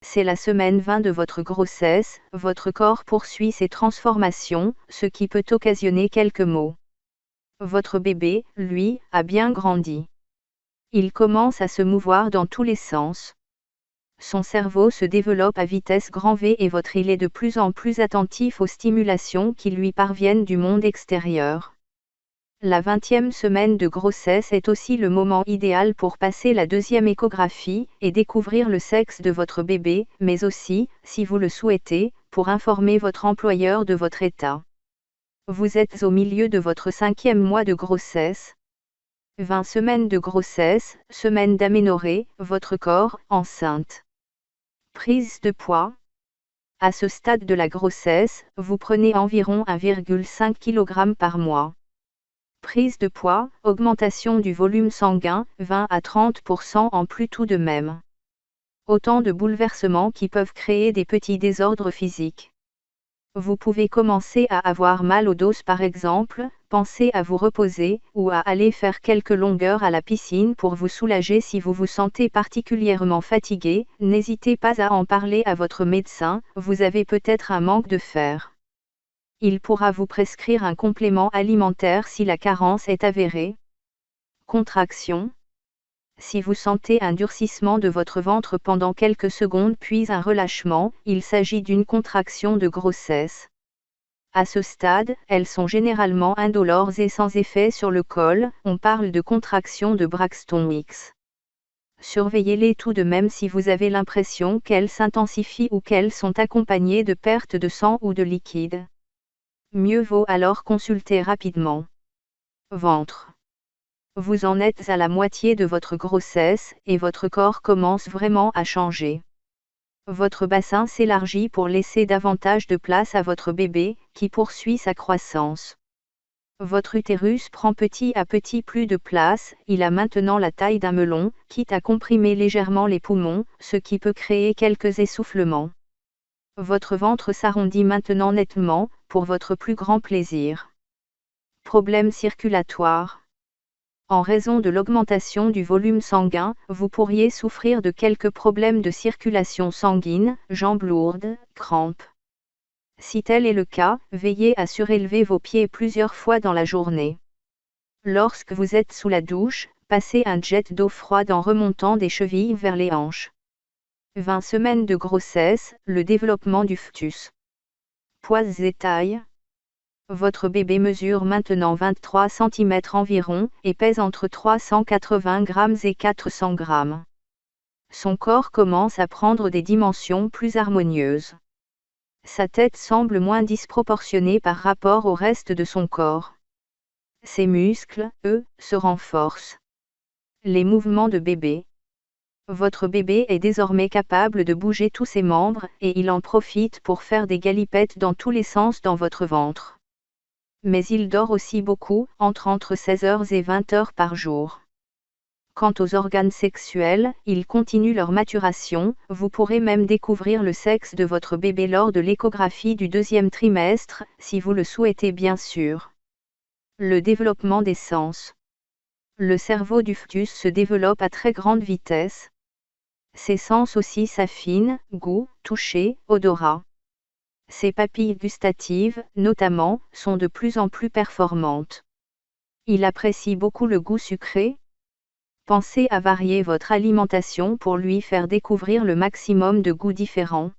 C'est la semaine 20 de votre grossesse, votre corps poursuit ses transformations, ce qui peut occasionner quelques maux. Votre bébé, lui, a bien grandi. Il commence à se mouvoir dans tous les sens. Son cerveau se développe à vitesse grand V et votre il est de plus en plus attentif aux stimulations qui lui parviennent du monde extérieur. La 20e semaine de grossesse est aussi le moment idéal pour passer la deuxième échographie et découvrir le sexe de votre bébé, mais aussi, si vous le souhaitez, pour informer votre employeur de votre état. Vous êtes au milieu de votre 5e mois de grossesse. 20 semaines de grossesse, semaine d'aménorrhée, votre corps, enceinte. Prise de poids. À ce stade de la grossesse, vous prenez environ 1,5 kg par mois. Prise de poids, augmentation du volume sanguin, 20 à 30% en plus tout de même. Autant de bouleversements qui peuvent créer des petits désordres physiques. Vous pouvez commencer à avoir mal au dos par exemple, pensez à vous reposer, ou à aller faire quelques longueurs à la piscine pour vous soulager si vous vous sentez particulièrement fatigué, n'hésitez pas à en parler à votre médecin, vous avez peut-être un manque de fer. Il pourra vous prescrire un complément alimentaire si la carence est avérée. Contraction. Si vous sentez un durcissement de votre ventre pendant quelques secondes puis un relâchement, il s'agit d'une contraction de grossesse. À ce stade, elles sont généralement indolores et sans effet sur le col, on parle de contraction de Braxton Hicks. Surveillez-les tout de même si vous avez l'impression qu'elles s'intensifient ou qu'elles sont accompagnées de perte de sang ou de liquide. Mieux vaut alors consulter rapidement. Ventre. Vous en êtes à la moitié de votre grossesse, et votre corps commence vraiment à changer. Votre bassin s'élargit pour laisser davantage de place à votre bébé, qui poursuit sa croissance. Votre utérus prend petit à petit plus de place, il a maintenant la taille d'un melon, quitte à comprimer légèrement les poumons, ce qui peut créer quelques essoufflements. Votre ventre s'arrondit maintenant nettement, pour votre plus grand plaisir. Problème circulatoire. En raison de l'augmentation du volume sanguin, vous pourriez souffrir de quelques problèmes de circulation sanguine, jambes lourdes, crampes. Si tel est le cas, veillez à surélever vos pieds plusieurs fois dans la journée. Lorsque vous êtes sous la douche, passez un jet d'eau froide en remontant des chevilles vers les hanches. 20 semaines de grossesse, le développement du fœtus. Poids et taille. Votre bébé mesure maintenant 23 cm environ, et pèse entre 380 g et 400 g. Son corps commence à prendre des dimensions plus harmonieuses. Sa tête semble moins disproportionnée par rapport au reste de son corps. Ses muscles, eux, se renforcent. Les mouvements de bébé. Votre bébé est désormais capable de bouger tous ses membres, et il en profite pour faire des galipettes dans tous les sens dans votre ventre. Mais il dort aussi beaucoup, entre 16 heures et 20 heures par jour. Quant aux organes sexuels, ils continuent leur maturation, vous pourrez même découvrir le sexe de votre bébé lors de l'échographie du deuxième trimestre, si vous le souhaitez bien sûr. Le développement des sens. Le cerveau du fœtus se développe à très grande vitesse. Ses sens aussi s'affinent, goût, toucher, odorat. Ses papilles gustatives, notamment, sont de plus en plus performantes. Il apprécie beaucoup le goût sucré. Pensez à varier votre alimentation pour lui faire découvrir le maximum de goûts différents.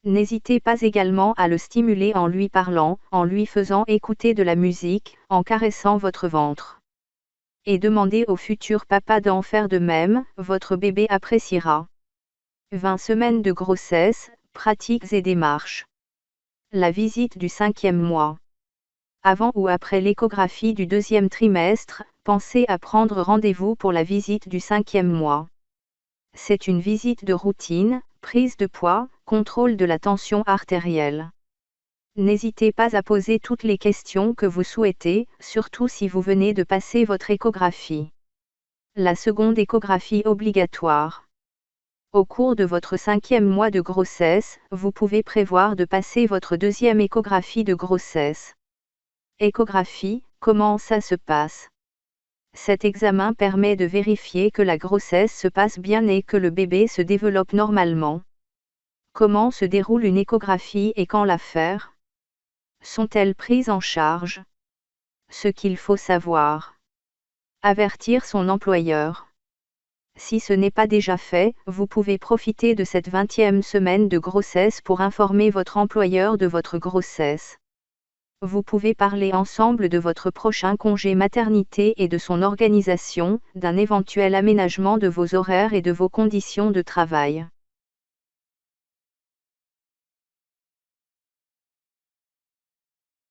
N'hésitez pas également à le stimuler en lui parlant, en lui faisant écouter de la musique, en caressant votre ventre. Et demandez au futur papa d'en faire de même, votre bébé appréciera. 20 semaines de grossesse, pratiques et démarches. La visite du 5e mois. Avant ou après l'échographie du deuxième trimestre, pensez à prendre rendez-vous pour la visite du 5e mois. C'est une visite de routine, prise de poids, contrôle de la tension artérielle. N'hésitez pas à poser toutes les questions que vous souhaitez, surtout si vous venez de passer votre échographie. La seconde échographie obligatoire. Au cours de votre 5e mois de grossesse, vous pouvez prévoir de passer votre deuxième échographie de grossesse. Échographie, comment ça se passe? Cet examen permet de vérifier que la grossesse se passe bien et que le bébé se développe normalement. Comment se déroule une échographie et quand la faire? Sont-elles prises en charge? Ce qu'il faut savoir. Avertir son employeur. Si ce n'est pas déjà fait, vous pouvez profiter de cette 20e semaine de grossesse pour informer votre employeur de votre grossesse. Vous pouvez parler ensemble de votre prochain congé maternité et de son organisation, d'un éventuel aménagement de vos horaires et de vos conditions de travail.